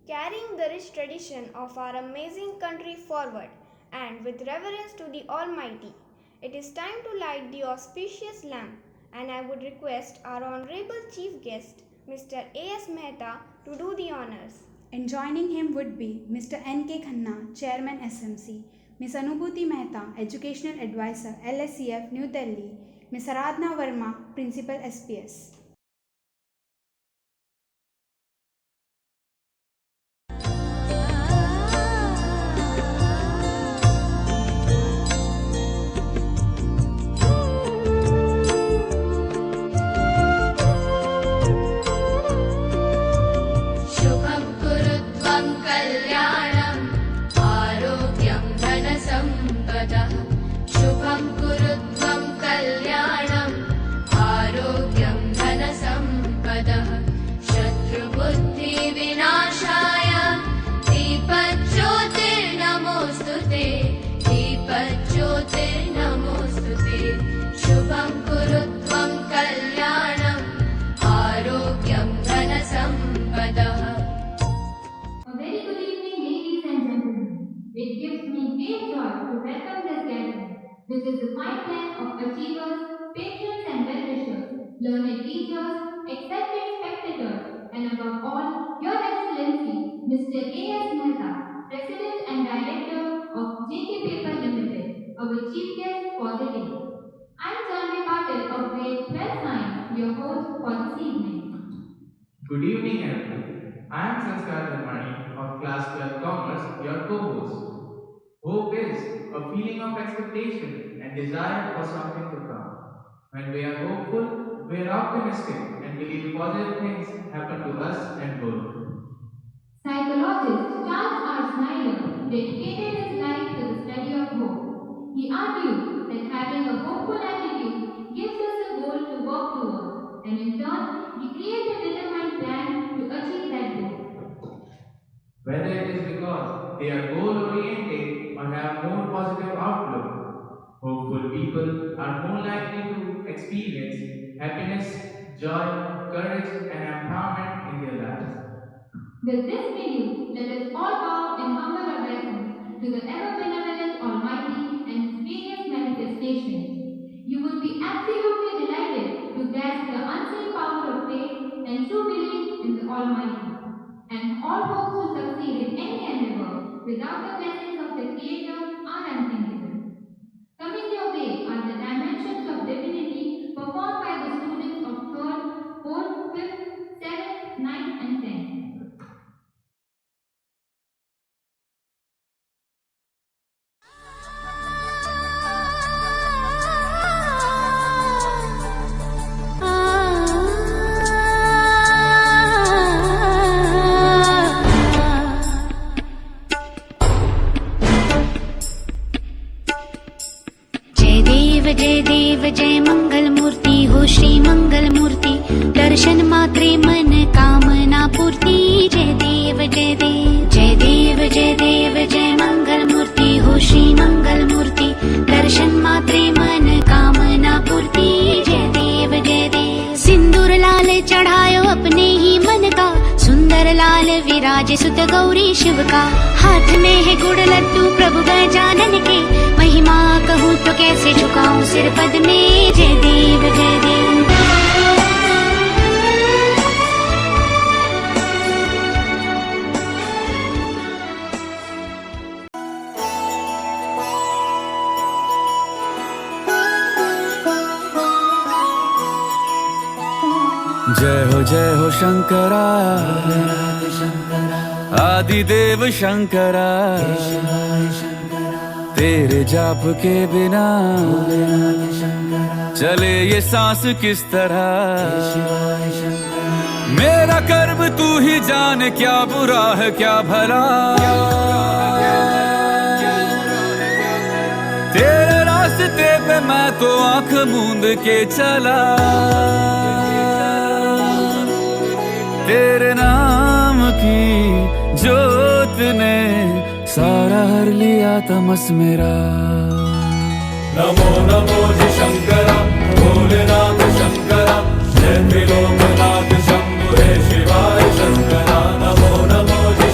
carrying the rich tradition of our amazing country forward, and with reverence to the Almighty. It is time to light the auspicious lamp, and I would request our Honorable Chief Guest, Mr. A.S. Mehta, to do the honors. And joining him would be Mr. N.K. Khanna, Chairman SMC, Ms. Anubhuti Mehta, Educational Advisor, LSCF, New Delhi, Ms. Aradhna Verma, Principal SPS. It gives me great joy to welcome this gathering, which is a fine blend of achievers, patrons and well-wishers, learned teachers, excited spectators, and above all, Your Excellency, Mr. A.S. Mehta, President and Director of JK Paper Limited, our chief guest for the day. I'm Janvi Patil of Grade 12 Science, your host for this evening. Good evening, everyone. I am Sanskar Dharmani of Class 12 Commerce, your co-host. Hope is a feeling of expectation and desire for something to come. When we are hopeful, we are optimistic and believe positive things happen to us and world. Psychologist Charles R. Snyder dedicated his life to the study of hope. He argued that having a hopeful attitude gives us a goal to work towards, and in turn, we create a determined plan to achieve that goal. Whether it is because they are goal oriented or have more positive outlook, hopeful people are more likely to experience happiness, joy, courage, and empowerment in their lives. With this video, let us all bow in humble obeisance to the ever-benevolent Almighty and His various manifestations. You would be absolutely delighted to grasp the unseen power of faith and true belief in the Almighty, and all hopes to succeed in any endeavor without the blessings of the Creator are unthinkable. Coming your way are the dimensions of divinity performed by the students of 3rd, 4th, 5th, 7th, 9th, and 10th. जय देव जय मंगल मूर्ति हो श्री मंगल मूर्ति, दर्शन मात्रे मन कामना पूर्ति। जय देव जय देव जय देव जय देव जय मंगल मूर्ति हो श्री मंगल मूर्ति, दर्शन मात्रे मन कामना पूर्ति। जय देव जय देव। सिंदूर लाल चढ़ायो अपने ही मन का, सुंदर लाल विराज सुत गौरी शिव का। हाथ में है गुड़ लड्डू प्रभु गजानन के, महिमा कहूँ तो कैसे झुकाऊं सिर पद में। जय देव जय देव। जय हो शंकरा, आदिदेव शंकरा। तेरे जाप के बिना चले ये सांस किस तरह। मेरा कर्म तू ही जान, क्या बुरा है क्या भला। तेरे रास्ते पे मैं तो आंख मूंद के चला, तेरे नाम की जोत ने सारा हर लिया तमस मेरा। नमो नमो जी शंकरा, भोलेनाथ शंकरा, जय त्रिलोकनाथ शंभु हे शिवाय शंकरा। नमो नमो जी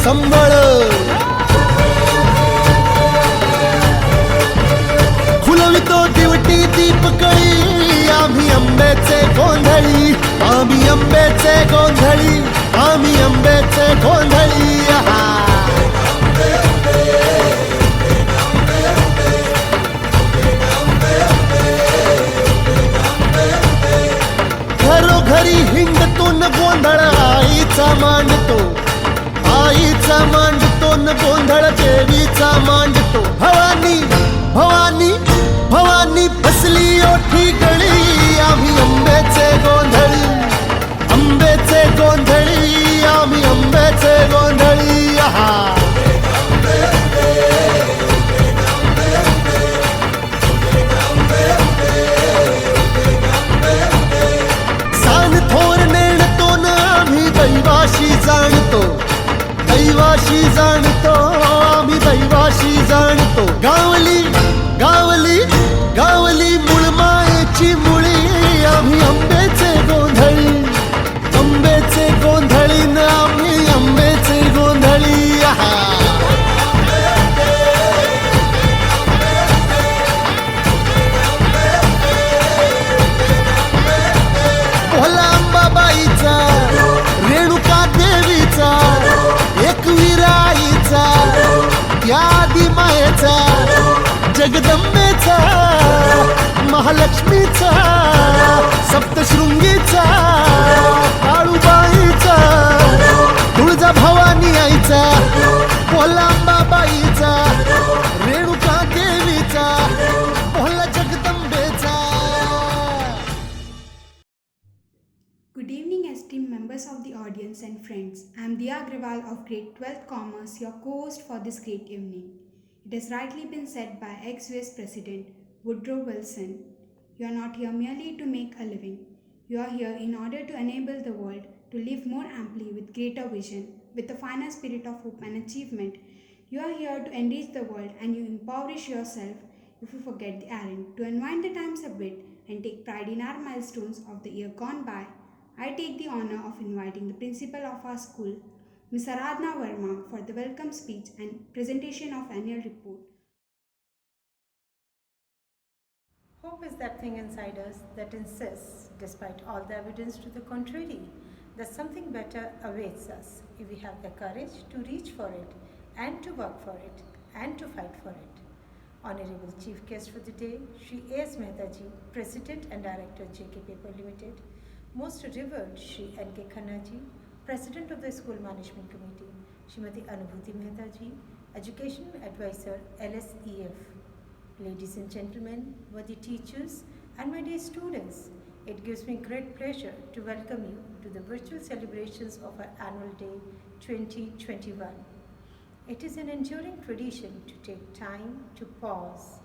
संबळ खुलवितो दिवटी दीपकळी आम्ही आंब्याचे गोंधळी आम्ही आंब्याचे गोंधळी आम्ही आंब्याचे गोंधळी घरोघरी हिंडतो न गोंधळ आईचा मांडतो आईचा मांडतो न गोंधळ देवीचा मांडतो भवानी भवानी भवानी बसली ओठी गळी आम्ही आंब्याचे गोंधळी आंब्याचे गोंधळी आम्ही आंब्याचे गोंधळी सान थोर नेणतो न आम्ही दैवाशी जाणतो दैवाशी जाणतो आम्ही दैवाशी जाणतो गावली गावली गावली मुळमायेची मुळी आम्ही आंब्याचे गोंधळी आंब्याचे गोंधळी न आम्ही आंब्याचे गोंधळी भोला अंबाबाईचा रेणुका देवीचा एकविराईचा त्या आदिमायेचा जगदंबेचा महालक्ष्मीचा सप्तशृंगीचा काळूबाईचा तुळजा भवानी आईचा भोला अंबाबाईचा रेणुका देवीचा भोला जगदंबेचा. Good evening, esteemed members of the audience and friends. I am Diya Agrawal of Grade 12th Commerce, your co-host for this great evening. It has rightly been said by ex-US President Woodrow Wilson, "You are not here merely to make a living. You are here in order to enable the world to live more amply with greater vision, with a finer spirit of hope and achievement. You are here to enrich the world and you impoverish yourself if you forget the errand. To unwind the times a bit and take pride in our milestones of the year gone by, I take the honor of inviting the principal of our school, Ms. Aradhna Verma, for the welcome speech and presentation of annual report. Hope is that thing inside us that insists, despite all the evidence to the contrary, that something better awaits us if we have the courage to reach for it and to work for it and to fight for it. Honorable Chief Guest for the day, Shri A.S. Mehta ji, President and Director JK Paper Limited, Most Revered Shri N.K. Khanna ji, President of the School Management Committee, Srimati Anubhuti Mehta ji, Educational Advisor LSEF, ladies and gentlemen, worthy teachers and my dear students, it gives me great pleasure to welcome you to the virtual celebrations of our annual day 2021. It is an enduring tradition to take time to pause,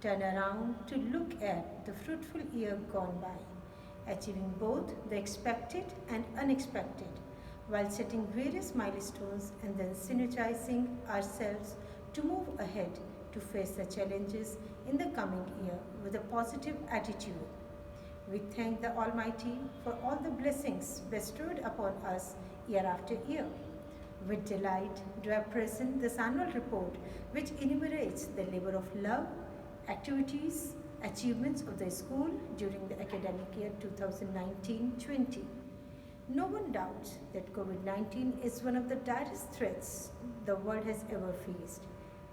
turn around to look at the fruitful year gone by, achieving both the expected and unexpected, while setting various milestones and then synergizing ourselves to move ahead to face the challenges in the coming year with a positive attitude. We thank the Almighty for all the blessings bestowed upon us year after year. With delight do I present this annual report which enumerates the labor of love, activities, achievements of the school during the academic year 2019-20. No one doubts that COVID-19 is one of the direst threats the world has ever faced.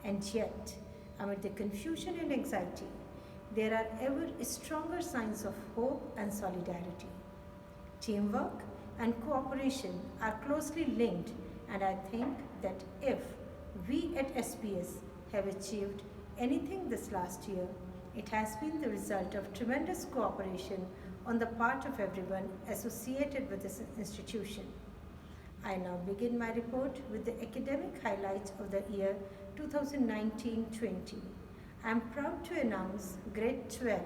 And yet, amid the confusion and anxiety, there are ever stronger signs of hope and solidarity. Teamwork and cooperation are closely linked, and I think that if we at SPS have achieved anything this last year, it has been the result of tremendous cooperation on the part of everyone associated with this institution. I now begin my report with the academic highlights of the year 2019-20. I am proud to announce Grade 12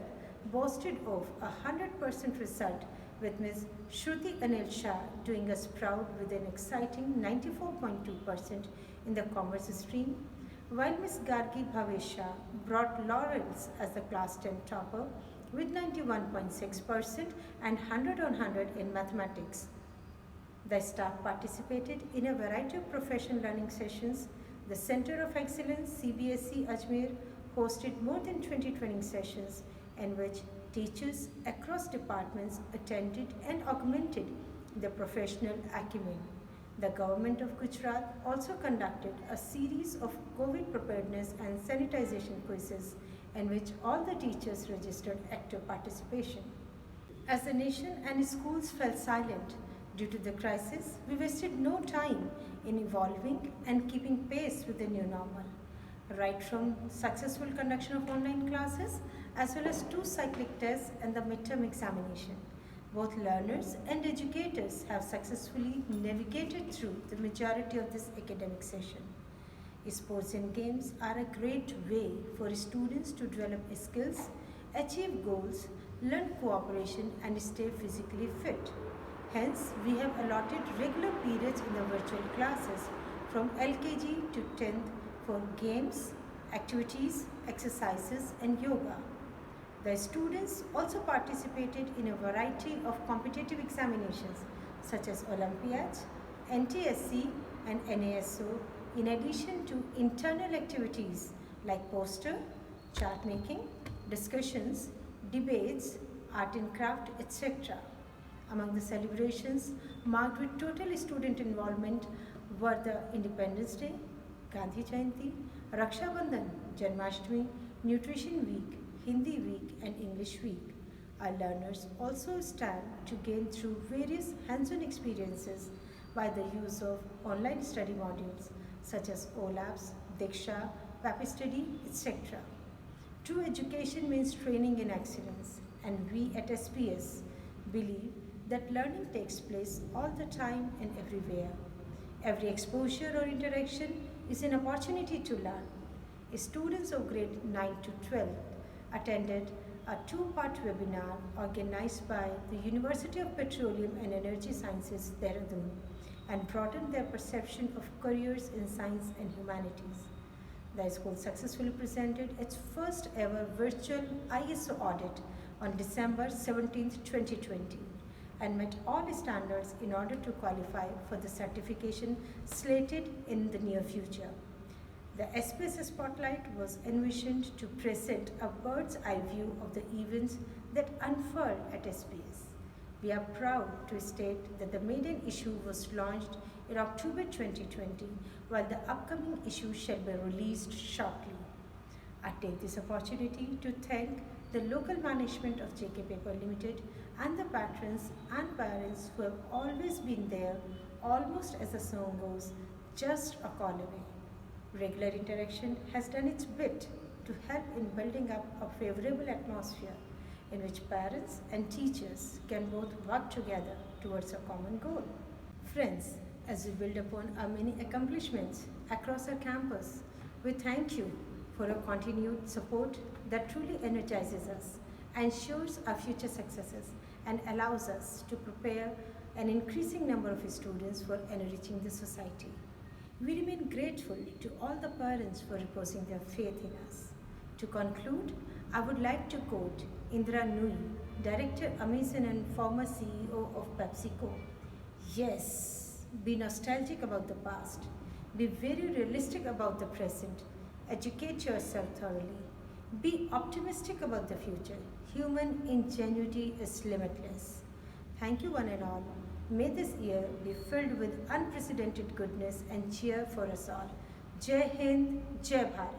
boasted of a 100% result with Ms. Shruti Anil Shah doing us proud with an exciting 94.2% in the commerce stream, while Ms. Gargi Bhavesha brought laurels as the class 10 topper with 91.6% and 100 on 100 in mathematics. The staff participated in a variety of professional learning sessions. The Center of Excellence, CBSE Ajmer, hosted more than 20 training sessions in which teachers across departments attended and augmented their professional acumen. The government of Gujarat also conducted a series of COVID preparedness and sanitization quizzes in which all the teachers registered active participation. As the nation and schools fell silent due to the crisis, we wasted no time in evolving and keeping pace with the new normal. Right from successful conduction of online classes as well as 2 cyclic tests and the midterm examination. Both learners and educators have successfully navigated through the majority of this academic session. Sports and games are a great way for students to develop skills, achieve goals, learn cooperation and stay physically fit. Hence, we have allotted regular periods in the virtual classes from LKG to 10th for games, activities, exercises and yoga. The students also participated in a variety of competitive examinations such as Olympiads, NTSC and NASO, in addition to internal activities like poster, chart making, discussions, debates, art and craft, etc. Among the celebrations marked with total student involvement were the Independence Day, Gandhi Jayanti, Raksha Bandhan, Janmashtami, Nutrition Week, Hindi Week and English Week. Our learners also stand to gain through various hands-on experiences by the use of online study modules such as OLAPS, Diksha, Papistudy, etc. True education means training in excellence, and we at SPS believe that learning takes place all the time and everywhere. Every exposure or interaction is an opportunity to learn. Students of grade 9 to 12 attended a 2-part webinar organized by the University of Petroleum and Energy Sciences, Dehradun, and broadened their perception of careers in science and humanities. The school successfully presented its first ever virtual ISO audit on December 17, 2020, and met all standards in order to qualify for the certification slated in the near future. The SPS Spotlight was envisioned to present a bird's eye view of the events that unfurled at SPS. We are proud to state that the maiden issue was launched in October 2020, while the upcoming issue shall be released shortly. I take this opportunity to thank the local management of JK Paper Limited and the patrons and parents who have always been there, almost as the song goes, just a call away. Regular interaction has done its bit to help in building up a favorable atmosphere in which parents and teachers can both work together towards a common goal. Friends, as we build upon our many accomplishments across our campus, we thank you for your continued support that truly energizes us, ensures our future successes, and allows us to prepare an increasing number of students for enriching the society. We remain grateful to all the parents for reposing their faith in us. To conclude, I would like to quote Indra Nui, Director Amazon and former CEO of PepsiCo. Yes, be nostalgic about the past. Be very realistic about the present. Educate yourself thoroughly. Be optimistic about the future. Human ingenuity is limitless. Thank you one and all. May this year be filled with unprecedented goodness and cheer for us all. Jai Hind, Jai Bharat.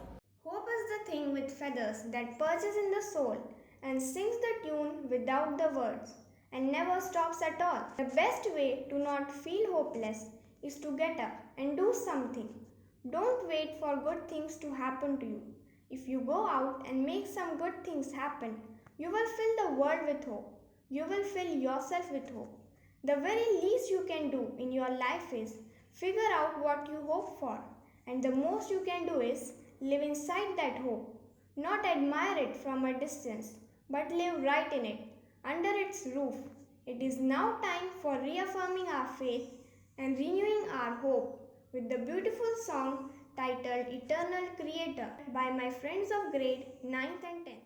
Hope is the thing with feathers that perches in the soul and sings the tune without the words and never stops at all. The best way to not feel hopeless is to get up and do something. Don't wait for good things to happen to you. If you go out and make some good things happen, you will fill the world with hope. You will fill yourself with hope. The very least you can do in your life is figure out what you hope for, and the most you can do is live inside that hope. Not admire it from a distance, but live right in it, under its roof. It is now time for reaffirming our faith and renewing our hope with the beautiful song titled Eternal Creator by my friends of grade 9th and 10th.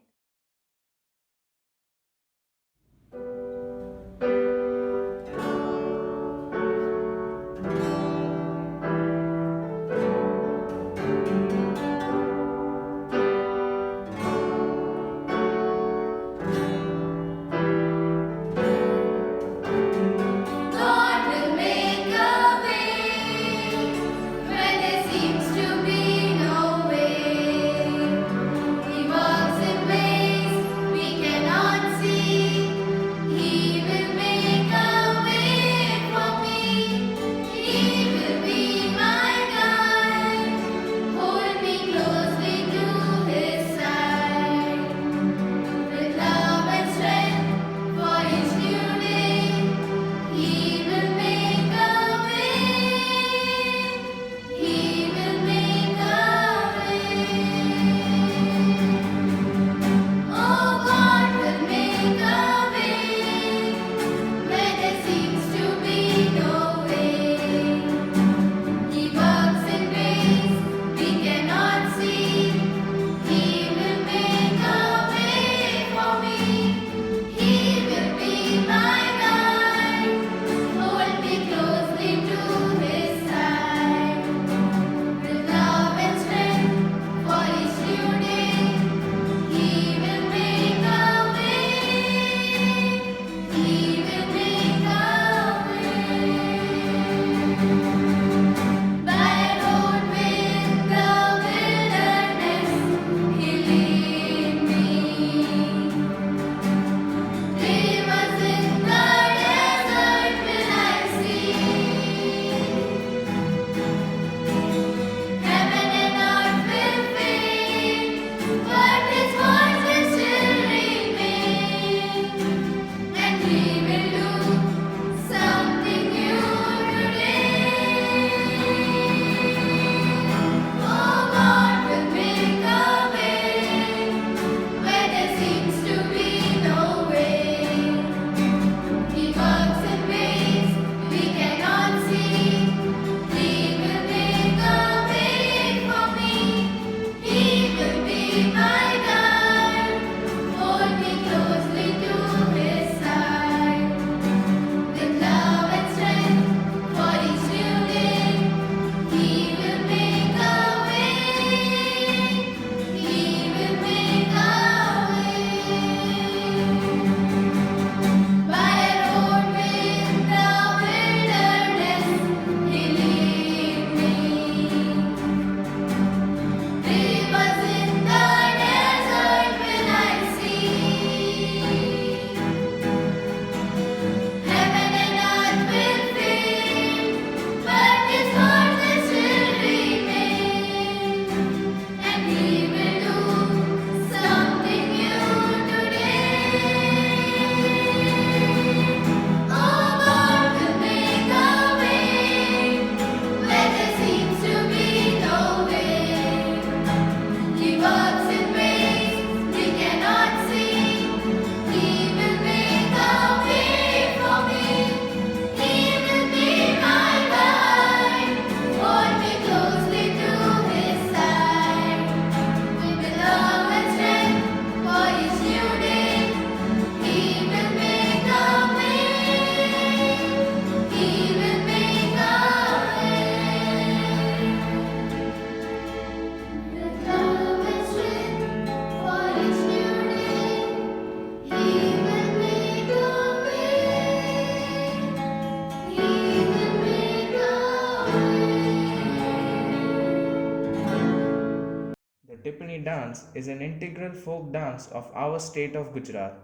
The Tippani dance is an integral folk dance of our state of Gujarat.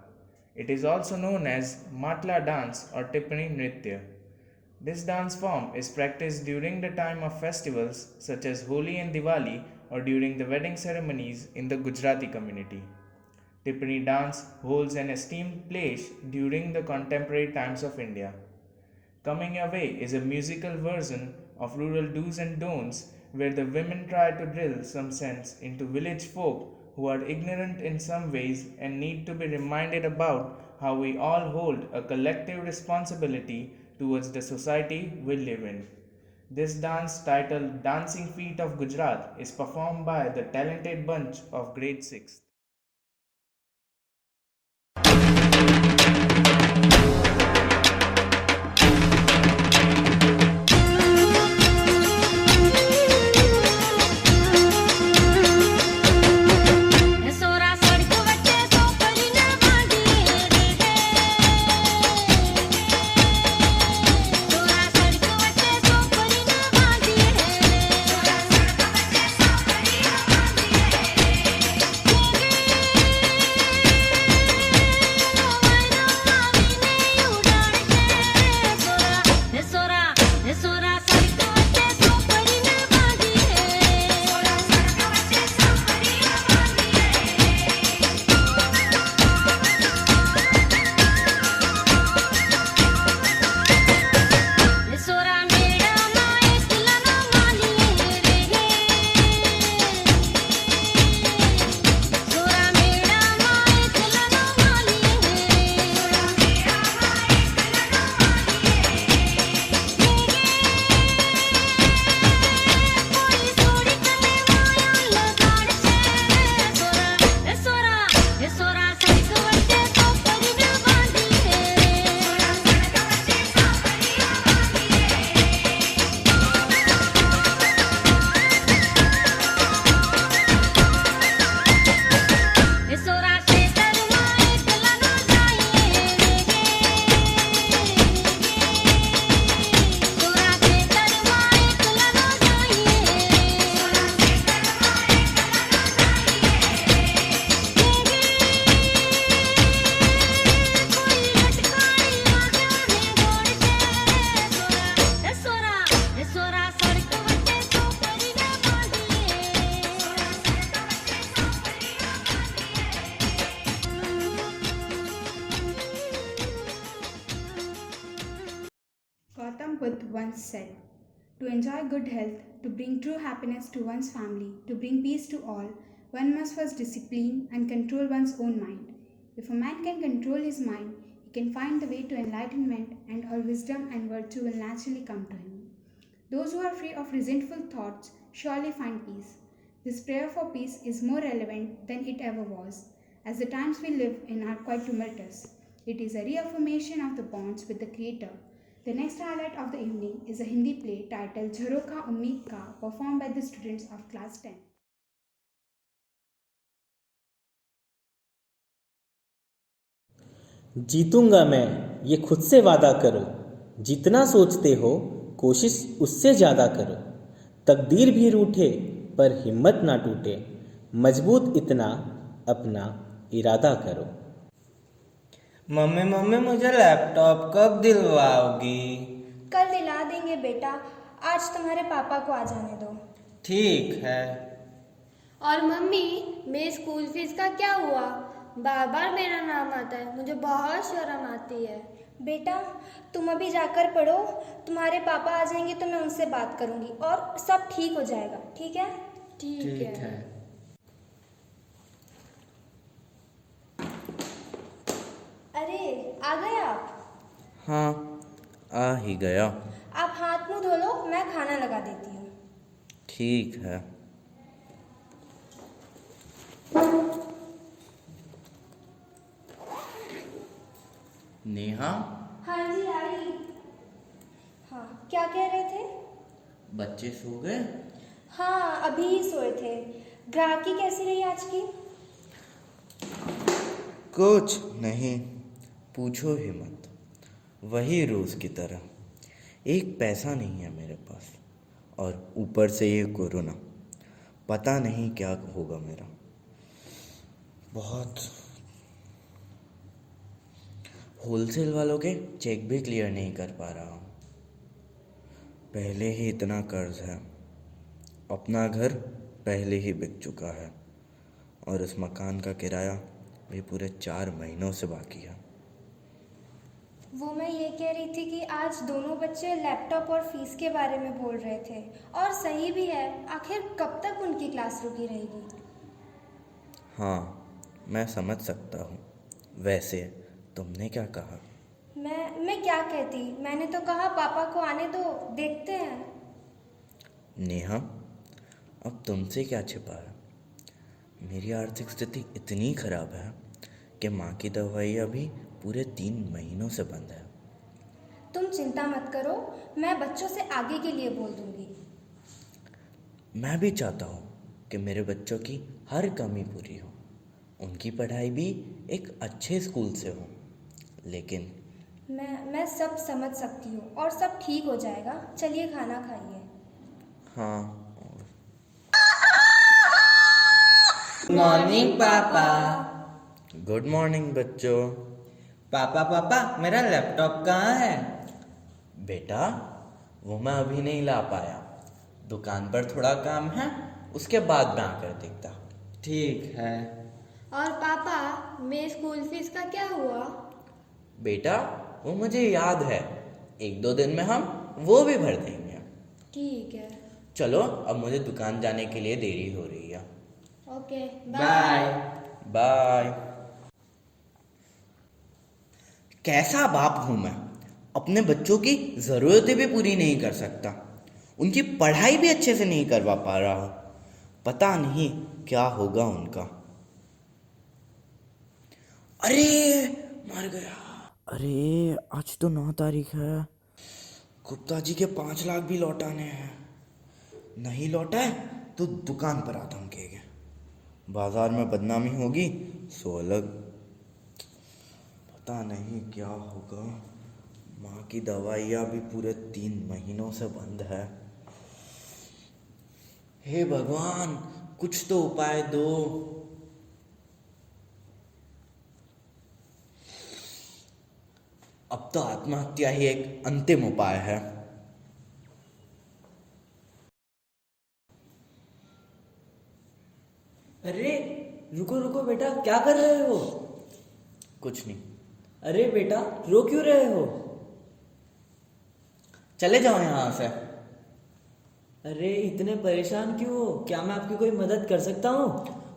It is also known as Matla dance or Tippani Nritya. This dance form is practiced during the time of festivals such as Holi and Diwali or during the wedding ceremonies in the Gujarati community. Tippani dance holds an esteemed place during the contemporary times of India. Coming Your Way is a musical version of rural do's and don'ts where the women try to drill some sense into village folk who are ignorant in some ways and need to be reminded about how we all hold a collective responsibility towards the society we live in. This dance, titled Dancing Feet of Gujarat, is performed by the talented bunch of grade 6th. સોરા સડક વચ્ચે સોપરી ના માંગીએ રે સોરા સડક વચ્ચે સોપરી ના માંગીએ રે સોરા સડક વચ્ચે સોપરી ના માંગીએ રે with oneself. To enjoy good health, to bring true happiness to one's family, to bring peace to all, one must first discipline and control one's own mind. If a man can control his mind, he can find the way to enlightenment, and all wisdom and virtue will naturally come to him. Those who are free of resentful thoughts surely find peace. This prayer for peace is more relevant than it ever was, as the times we live in are quite tumultuous. It is a reaffirmation of the bonds with the Creator. The next highlight of the evening is a Hindi play titled Jharoka Ummeed Ka, performed by the students of class 10. जीतूंगा मैं, ये खुद से वादा करो। जितना सोचते हो कोशिश उससे ज़्यादा करो। तकदीर भी रूठे पर हिम्मत ना टूटे। मजबूत इतना अपना इरादा करो। मम्मी मम्मी मुझे लैपटॉप कब दिलवाओगी? कल दिला देंगे बेटा, आज तुम्हारे पापा को आ जाने दो। ठीक है। और मम्मी, मेरी स्कूल फीस का क्या हुआ? बार बार मेरा नाम आता है, मुझे बहुत शर्म आती है। बेटा तुम अभी जाकर पढ़ो, तुम्हारे पापा आ जाएंगे तो मैं उनसे बात करूंगी और सब ठीक हो जाएगा, ठीक है? ठीक है। अरे आ गए आप? हाँ आ ही गया। आप हाथ मुंह धो लो, मैं खाना लगा देती हूँ। ठीक है। नेहा। हाँ जी आई। हाँ क्या कह रहे थे? बच्चे सो गए? हाँ अभी ही सोए थे। ग्राहकी कैसी रही आज की? कुछ नहीं, पूछो ही मत। वही रोज की तरह। एक पैसा नहीं है मेरे पास, और ऊपर से ये कोरोना। पता नहीं क्या होगा मेरा। बहुत होलसेल वालों के चेक भी क्लियर नहीं कर पा रहा हूँ। पहले ही इतना कर्ज है। अपना घर पहले ही बिक चुका है, और उस मकान का किराया भी पूरे 4 महीनों से बाकी है। वो मैं ये कह रही थी कि आज दोनों बच्चे लैपटॉप और फीस के बारे में बोल रहे थे, और सही भी है। आखिर कब तक उनकी क्लास रुकी रहेगी? हाँ मैं समझ सकता हूँ। वैसे तुमने क्या कहा? मैं क्या कहती, मैंने तो कहा पापा को आने दो, देखते हैं। नेहा अब तुमसे क्या छिपा है? मेरी आर्थिक स्थिति इतनी खराब है कि माँ की दवाई अभी पूरे 3 महीनों से बंद है। तुम चिंता मत करो, मैं बच्चों से आगे के लिए बोल दूंगी। मैं भी चाहता हूँ कि मेरे बच्चों की हर कमी पूरी हो, उनकी पढ़ाई भी एक अच्छे स्कूल से हो, लेकिन मैं सब समझ सकती हूँ और सब ठीक हो जाएगा। चलिए खाना खाइए। हाँ। गुड मॉर्निंग पापा। गुड मॉर्निंग बच्चों। पापा पापा मेरा लैपटॉप कहाँ है? बेटा वो मैं अभी नहीं ला पाया, दुकान पर थोड़ा काम है, उसके बाद मैं आकर देखता। ठीक है। और पापा मेरी स्कूल फीस का क्या हुआ? बेटा वो मुझे याद है, 1-2 दिन में हम वो भी भर देंगे। ठीक है। चलो अब मुझे दुकान जाने के लिए देरी हो रही है। Okay bye bye. कैसा बाप हूं मैं, अपने बच्चों की जरूरतें भी पूरी नहीं कर सकता, उनकी पढ़ाई भी अच्छे से नहीं करवा पा रहा हूं। पता नहीं क्या होगा उनका। अरे मर गया। अरे आज तो 9 तारीख है। गुप्ता जी के 5 लाख भी लौटाने हैं। नहीं लौटाए तो दुकान पर आतंक धमकेंगे, बाजार में बदनामी होगी सो अलग। पता नहीं क्या होगा। माँ की दवाइयाँ भी पूरे 3 महीनों से बंद है। हे भगवान कुछ तो उपाय दो। अब तो आत्महत्या ही एक अंतिम उपाय है। अरे रुको रुको बेटा, क्या कर रहे हो? कुछ नहीं। अरे बेटा रो क्यों रहे हो? चले जाओ यहाँ से। अरे इतने परेशान क्यों हो? क्या मैं आपकी कोई मदद कर सकता हूँ?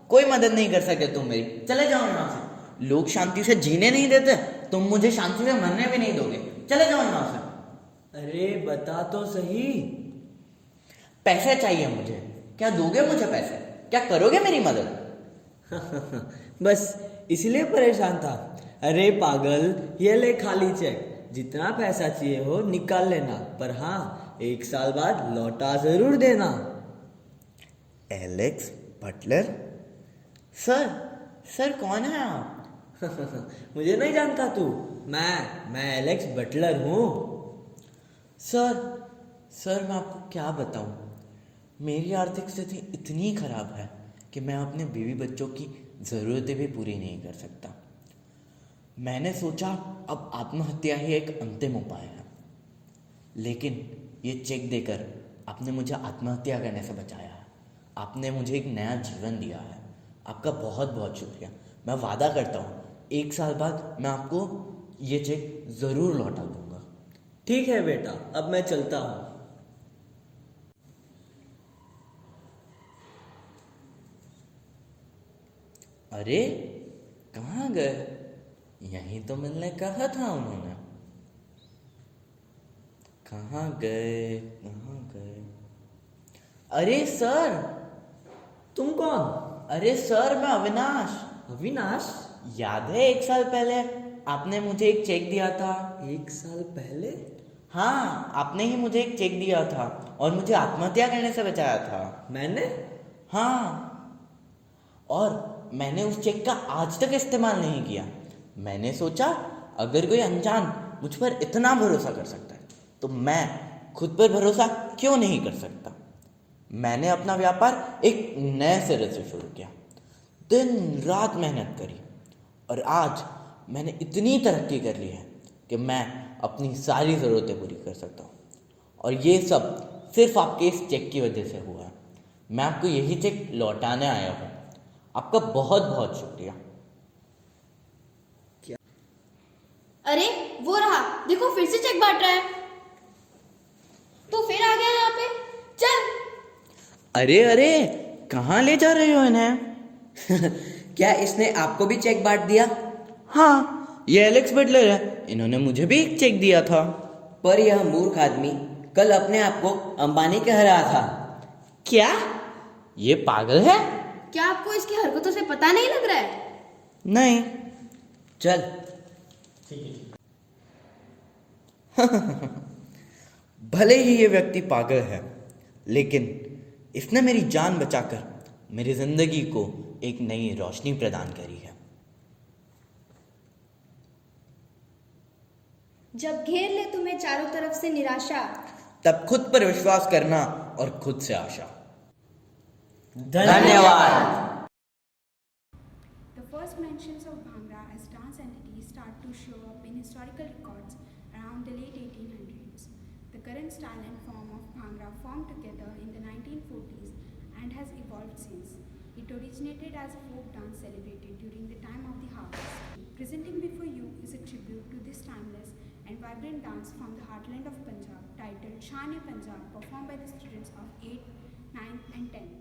कोई मदद नहीं कर सकते तुम मेरी, चले जाओ यहाँ से। लोग शांति से जीने नहीं देते, तुम मुझे शांति से मरने भी नहीं दोगे, चले जाओ यहाँ से। अरे बता तो सही। पैसे चाहिए मुझे, क्या दोगे मुझे पैसे? क्या करोगे मेरी मदद? बस इसलिए परेशान था? अरे पागल, ये ले खाली चेक, जितना पैसा चाहिए हो निकाल लेना, पर हाँ 1 साल बाद लौटा जरूर देना। Alex Buttler? सर कौन है आप? मुझे नहीं जानता तू? मैं एलेक्स बटलर हूँ। सर मैं आपको क्या बताऊँ, मेरी आर्थिक स्थिति इतनी खराब है कि मैं अपने बीवी बच्चों की ज़रूरतें भी पूरी नहीं कर सकता। मैंने सोचा अब आत्महत्या ही एक अंतिम उपाय है, लेकिन ये चेक देकर आपने मुझे आत्महत्या करने से बचाया है। आपने मुझे एक नया जीवन दिया है, आपका बहुत बहुत शुक्रिया। मैं वादा करता हूँ 1 साल बाद मैं आपको ये चेक ज़रूर लौटा दूंगा। ठीक है बेटा, अब मैं चलता हूँ। अरे कहाँ गए? यहीं तो मिलने कहा था उन्होंने। कहाँ गए? अरे सर! तुम कौन? अरे सर, मैं अविनाश। अविनाश? याद है 1 साल पहले आपने मुझे एक चेक दिया था? 1 साल पहले? हाँ, आपने ही मुझे एक चेक दिया था और मुझे आत्महत्या करने से बचाया था। मैंने? हाँ, और मैंने उस चेक का आज तक इस्तेमाल नहीं किया। मैंने सोचा अगर कोई अनजान मुझ पर इतना भरोसा कर सकता है तो मैं खुद पर भरोसा क्यों नहीं कर सकता। मैंने अपना व्यापार एक नए सिरे से शुरू किया, दिन रात मेहनत करी और आज मैंने इतनी तरक्की कर ली है कि मैं अपनी सारी ज़रूरतें पूरी कर सकता हूँ। और ये सब सिर्फ आपके इस चेक की वजह से हुआ है। मैं आपको यही चेक लौटाने आया हूँ। आपका बहुत बहुत शुक्रिया। अरे वो रहा, देखो फिर से चेक बांट रहा है। तो फिर आ गया यहाँ पे, चल। अरे कहाँ ले जा रहे हो इन्हें? क्या इसने आपको भी चेक बांट दिया? हाँ, ये एलेक्स बटलर है, इन्होंने मुझे भी एक चेक दिया था। पर यह मूर्ख आदमी कल अपने आप को अंबानी कह रहा था। क्या ये पागल है? क्या आपको इसकी हरकतों से पता नहीं लग रहा है? नहीं। चल। भले ही ये व्यक्ति पागल है, लेकिन इसने मेरी जान बचाकर मेरी जिंदगी को एक नई रोशनी प्रदान करी है। जब घेर ले तुम्हें चारों तरफ से निराशा, तब खुद पर विश्वास करना और खुद से आशा। धन्यवाद। The first mentions of Bhangra as dance entity start to show up in historical records around the late 1800s. The current style and form of Bhangra formed together in the 1940s and has evolved since. It originated as a folk dance celebrated during the time of the harvest. Presenting before you is a tribute to this timeless and vibrant dance from the heartland of Punjab, titled Shane-e-Punjab, performed by the students of 8th, 9th and 10th.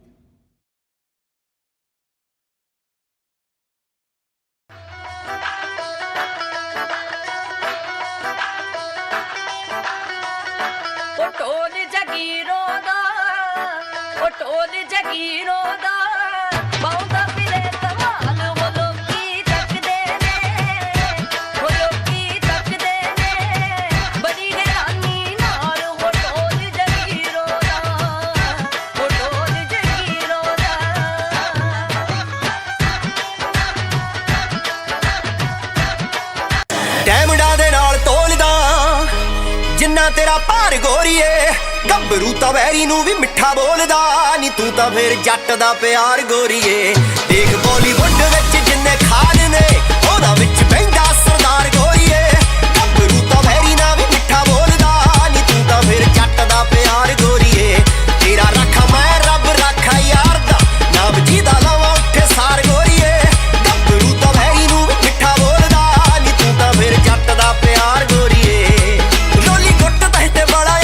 ਜਿੰਨਾ ਤੇਰਾ ਭਾਰ ਗੋਰੀਏ ਗੱਭਰੂ ਤਾਂ very ਨੂੰ ਵੀ ਮਿੱਠਾ ਬੋਲਦਾ ਨੀ ਤੂੰ ਤਾਂ ਫੇਰ ਜੱਟ ਦਾ ਪਿਆਰ ਗੋਰੀਏ ਦੇਖ ਬਾਲੀਵੁੱਡ ਵਿੱਚ ਜਿੰਨੇ ਖਾਨ ਨੇ ਉਹਦਾ ਵਿੱਚ ਬਹਿੰਦਾ ਸਰਦਾਰ ਗੋਰੀਏ ਗੱਭਰੂ ਤਾਂ ਵੈਰੀ ਨਾਲ ਵੀ ਮਿੱਠਾ ਬੋਲਦਾ ਨੀ ਤੂੰ ਤਾਂ ਫੇਰ ਜੱਟ ਦਾ ਪਿਆਰ ਗੋਰੀਏ ਤੇਰਾ ਰੱਖਾ ਮੈਂ ਰੱਬ ਰੱਖਾ ਯਾਰ ਦਾ ਨਾਮ ਜਿਹਦਾ ਲਾਵਾਂ ਉੱਥੇ ਸਾਰ ਗੋਰੀਏ ਗੱਭਰੂ ਤਾਂ ਵੈਰੀ ਨੂੰ ਵੀ ਮਿੱਠਾ ਬੋਲਦਾ ਨੀ ਤੂੰ ਤਾਂ ਫੇਰ ਜੱਟ ਦਾ ਪਿਆਰ ਗੋਰੀਏ ਲੋਲੀ ਗੁੱਟ ਤੇ ਬੜਾ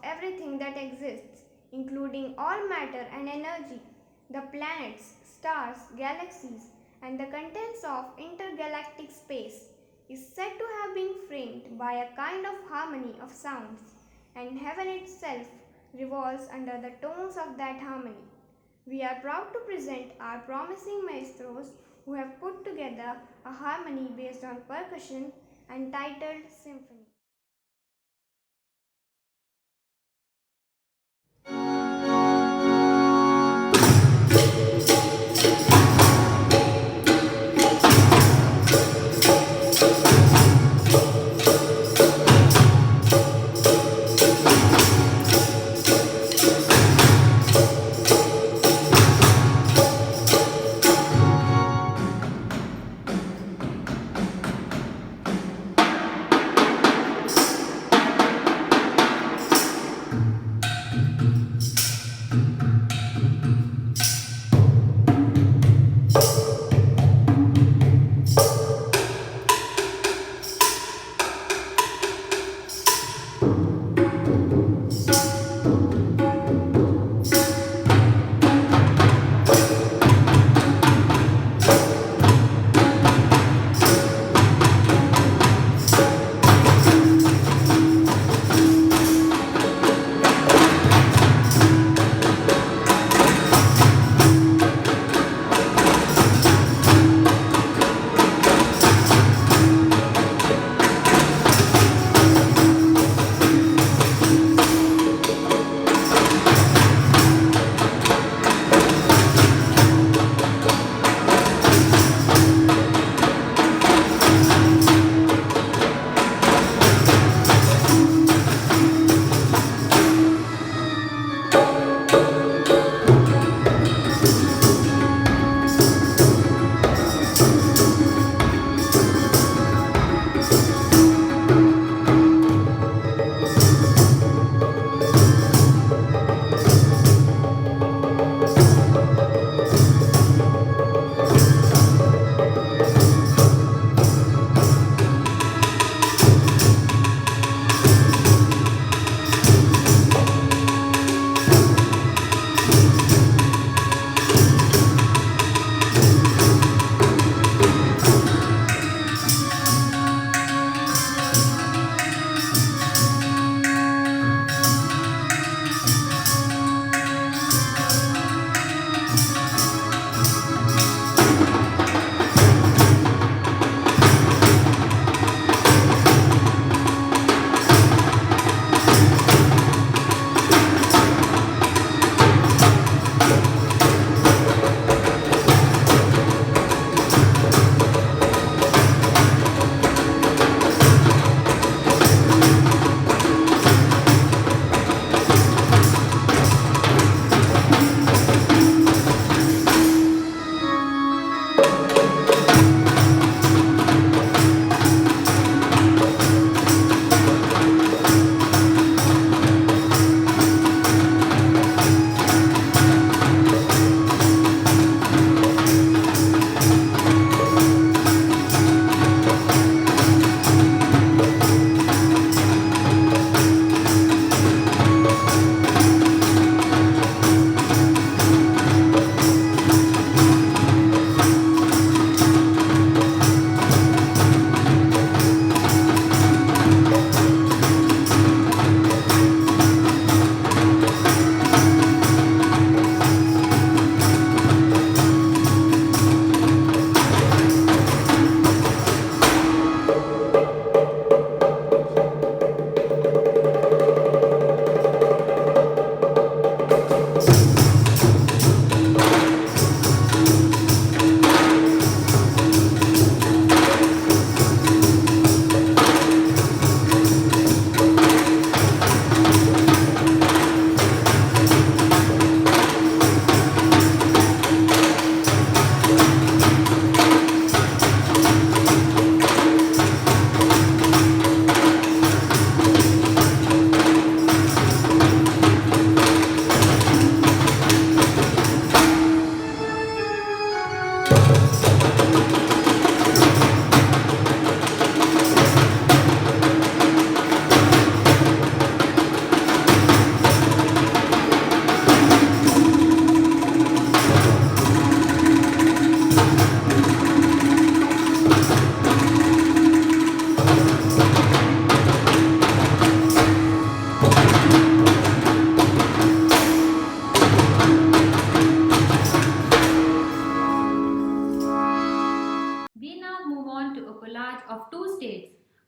everything that exists, including all matter and energy, the planets, stars, galaxies, and the contents of intergalactic space, is said to have been framed by a kind of harmony of sounds, and heaven itself revolves under the tones of that harmony. We are proud to present our promising maestros who have put together a harmony based on percussion and titled Symphony.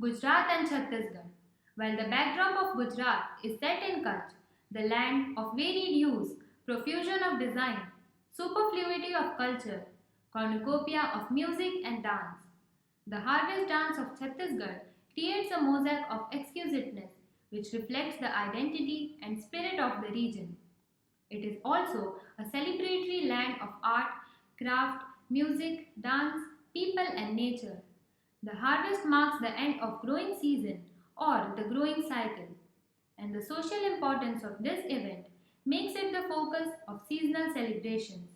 Gujarat and Chhattisgarh. While the backdrop of Gujarat is set in Kutch, the land of varied hues, profusion of design, superfluity of culture, cornucopia of music and dance. The harvest dance of Chhattisgarh creates a mosaic of exquisiteness which reflects the identity and spirit of the region. It is also a celebratory land of art, craft, music, dance, people, and nature. The harvest marks the end of growing season or the growing cycle, and the social importance of this event makes it the focus of seasonal celebrations.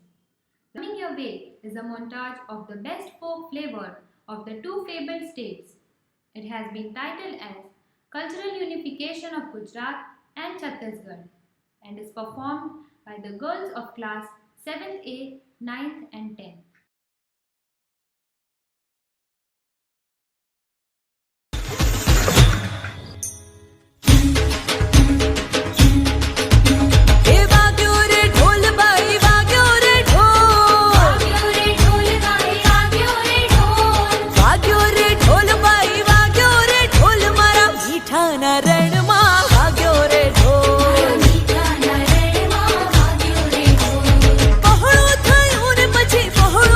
Coming your way is a montage of the best folk flavor of the two fabled states. It has been titled as Cultural Unification of Gujarat and Chhattisgarh and is performed by the girls of class 7th A, 9th and 10th. પહોળું થયું ને પછી પહોળું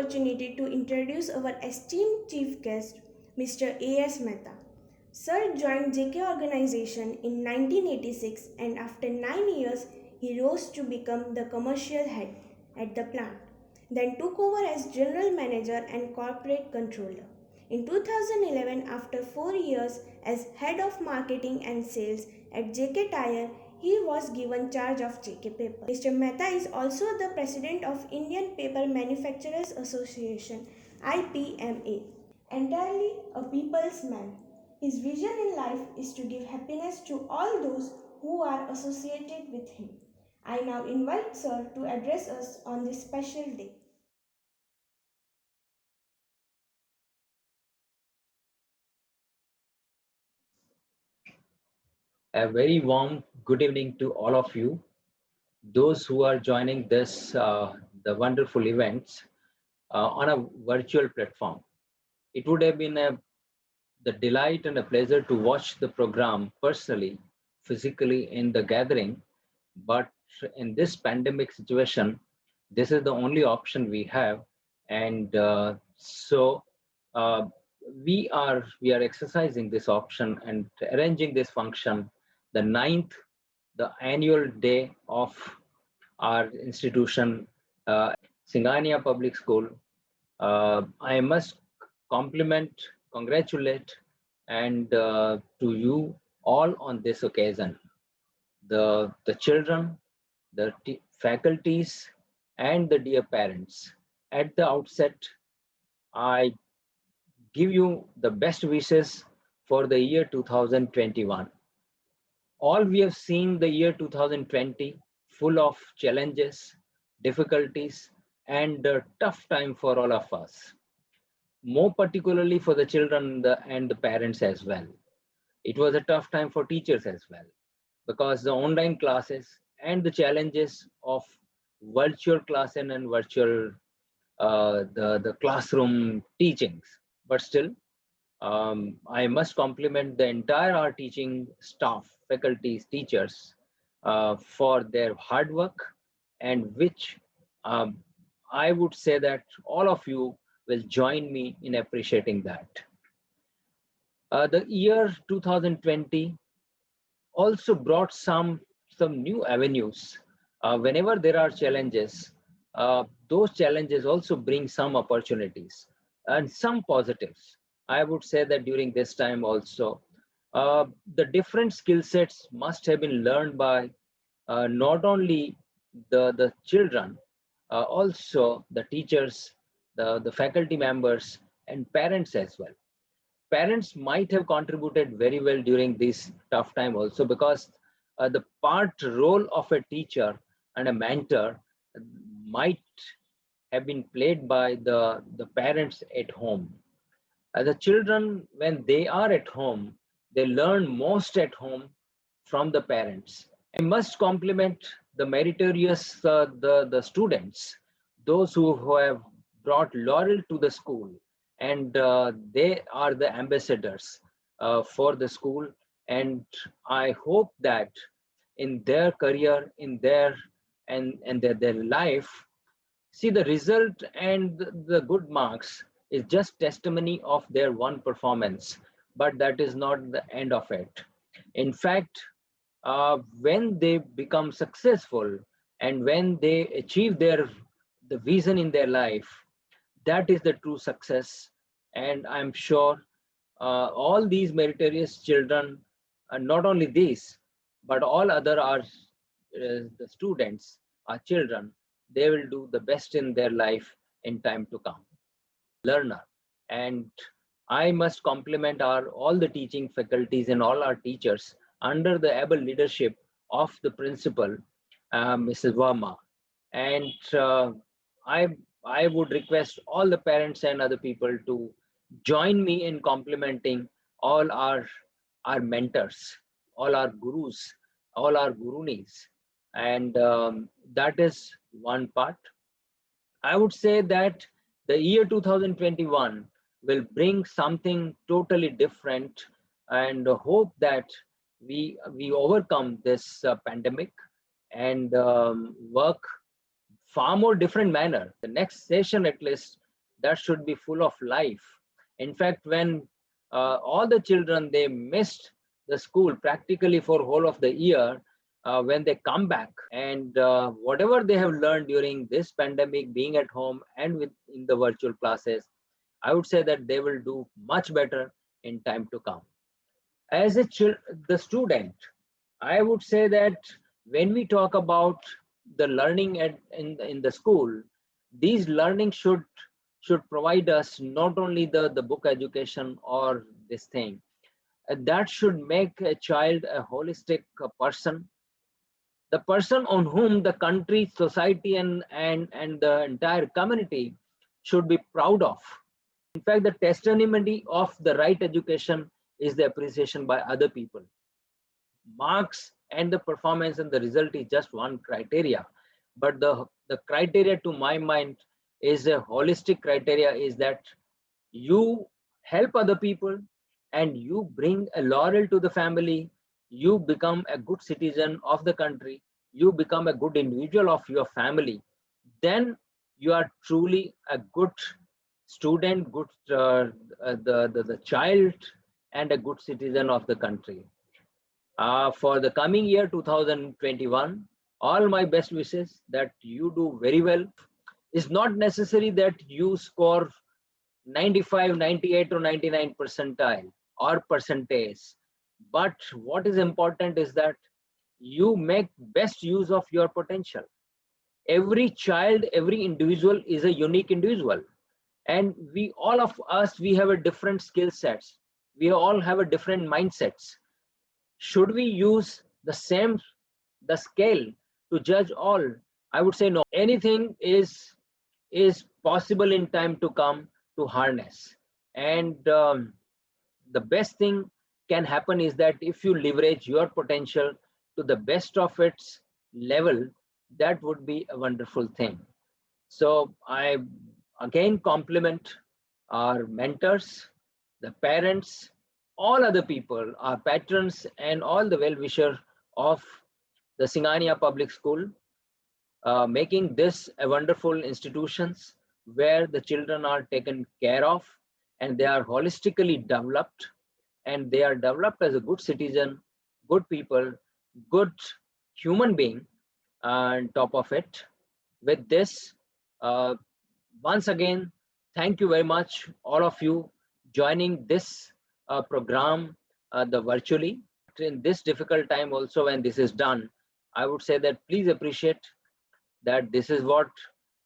opportunity to introduce our esteemed chief guest, Mr. A.S. Mehta. Sir joined JK organization in 1986 and after 9 years he rose to become the commercial head at the plant, then took over as general manager and corporate controller. In 2011, after 4 years as head of marketing and sales at JK Tire, he was given charge of JK Paper. Mr. Mehta is also the president of Indian Paper Manufacturers Association, IPMA, entirely a people's man. His vision in life is to give happiness to all those who are associated with him. I now invite Sir to address us on this special day. A very warm good evening to all of you, those who are joining this, the wonderful events on a virtual platform. It would have been the delight and a pleasure to watch the program personally, physically in the gathering, but in this pandemic situation, this is the only option we have. And so we are exercising this option and arranging this function the 9th, the annual day of our institution, Singhania Public School. I must congratulate, and to you all on this occasion. The children, the faculties, and the dear parents. At the outset, I give you the best wishes for the year 2021. All we have seen the year 2020 full of challenges, difficulties, and a tough time for all of us, more particularly for the children and the parents as well. It was a tough time for teachers as well because the online classes and the challenges of virtual class and virtual the classroom teachings. But still, I must compliment the entire our teaching staff, faculties, teachers for their hard work, and which um, I would say that all of you will join me in appreciating that. The year 2020 also brought some new avenues. Whenever there are challenges, those challenges also bring some opportunities and some positives. I would say that during this time also, the different skill sets must have been learned by not only the children, also the teachers, the faculty members, and parents as well. Parents might have contributed very well during this tough time also, because the part role of a teacher and a mentor might have been played by the parents at home. The children, when they are at home, they learn most at home from the parents. I must compliment the meritorious the students, those who have brought laurel to the school, and they are the ambassadors for the school. And I hope that in their career, in their and their life, see the result and the good marks is just testimony of their one performance, but that is not the end of it. In fact, when they become successful and when they achieve the vision in their life, that is the true success. And I'm sure all these meritorious children, not only these, but all other are the students, our children, they will do the best in their life in time to come. Learner. And I must compliment our all the teaching faculties and all our teachers under the able leadership of the principal, Mrs. Verma. And I I would request all the parents and other people to join me in complimenting all our mentors, all our gurus, all our gurunis, and that is one part. I would say that the year 2021 will bring something totally different, and hope that we overcome this pandemic and work far more different manner. The next session, at least, that should be full of life. In fact, when all the children, they missed the school practically for whole of the year, when they come back and whatever they have learned during this pandemic, being at home and in the virtual classes, I would say that they will do much better in time to come. As the student, I would say that when we talk about the learning in the school, these learning should provide us not only the book education or this thing, that should make a child a holistic person, the person on whom the country, society, and the entire community should be proud of. In fact, the testimony of the right education is the appreciation by other people. Marks and the performance and the result is just one criteria, but the criteria to my mind is a holistic criteria, is that you help other people and you bring a laurel to the family, you become a good citizen of the country, you become a good individual of your family, then you are truly a good student, good the child, and a good citizen of the country. For the coming year 2021, all my best wishes that you do very well. It's not necessary that you score 95, 98 or 99 percentile or percentage, but what is important is that you make best use of your potential. Every child, every individual is a unique individual, And we, all of us, we have a different skill sets. We all have a different mindsets. Should we use the scale to judge all? I would say no. Anything is possible in time to come to harness. And the best thing can happen is that if you leverage your potential to the best of its level, that would be a wonderful thing. So I again compliment our mentors, the parents, all other people, our patrons, and all the well-wishers of the Singania Public School, making this a wonderful institutions where the children are taken care of and they are holistically developed, and they are developed as a good citizen, good people, good human being, and top of it. With this, uh, once again, thank you very much, all of you, joining this program the virtually in this difficult time. Also, when this is done, I would say that please appreciate that this is what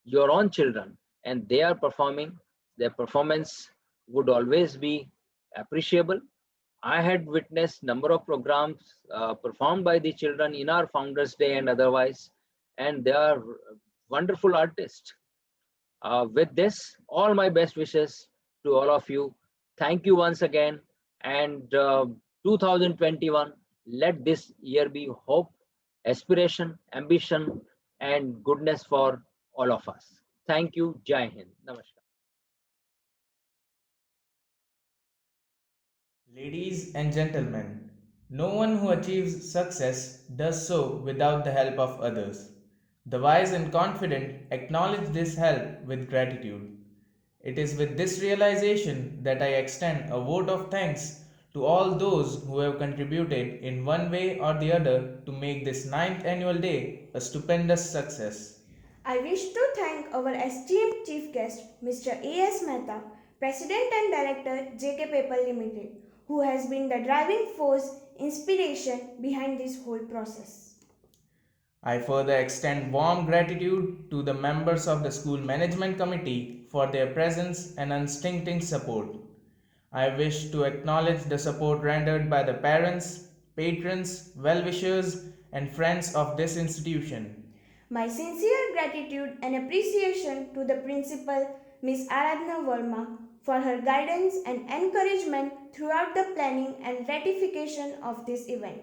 your own children and they are performing. Their performance would always be appreciable. I had witnessed number of programs performed by the children in our Founders Day and otherwise, and they are wonderful artists. With this, all my best wishes to all of you. Thank you once again. And 2021, let this year be hope, aspiration, ambition, and goodness for all of us. Thank you. Jai Hind. Namaskar. Ladies and gentlemen, no one who achieves success does so without the help of others. The wise and confident acknowledge this help with gratitude. It is with this realization that I extend a vote of thanks to all those who have contributed in one way or the other to make this 9th annual day a stupendous success. I wish to thank our esteemed chief guest, Mr. A.S. Mehta, President and Director, JK Paper Limited, who has been the driving force, inspiration behind this whole process. I further extend warm gratitude to the members of the school management committee for their presence and unstinting support. I wish to acknowledge the support rendered by the parents, patrons, well-wishers, and friends of this institution. My sincere gratitude and appreciation to the principal, Ms. Aradhana Verma, for her guidance and encouragement throughout the planning and ratification of this event.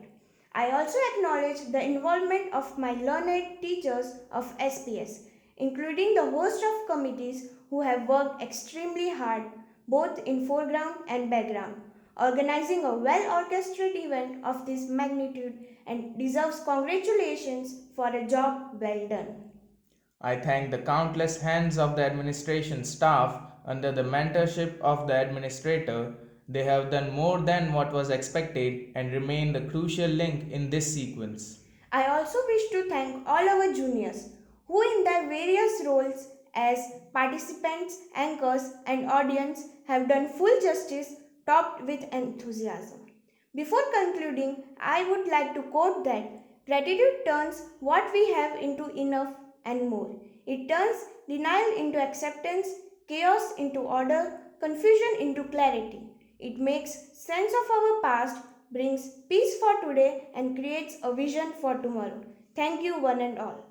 I also acknowledge the involvement of my learned teachers of SPS, including the host of committees who have worked extremely hard, both in foreground and background, organizing a well-orchestrated event of this magnitude and deserves congratulations for a job well done. I thank the countless hands of the administration staff under the mentorship of the administrator. They have done more than what was expected and remain the crucial link in this sequence. I also wish to thank all our juniors who in their various roles as participants, anchors and audience have done full justice topped with enthusiasm. Before concluding, I would like to quote that gratitude turns what we have into enough and more. It turns denial into acceptance, chaos into order, confusion into clarity. It makes sense of our past, brings peace for today, and creates a vision for tomorrow. Thank you, one and all.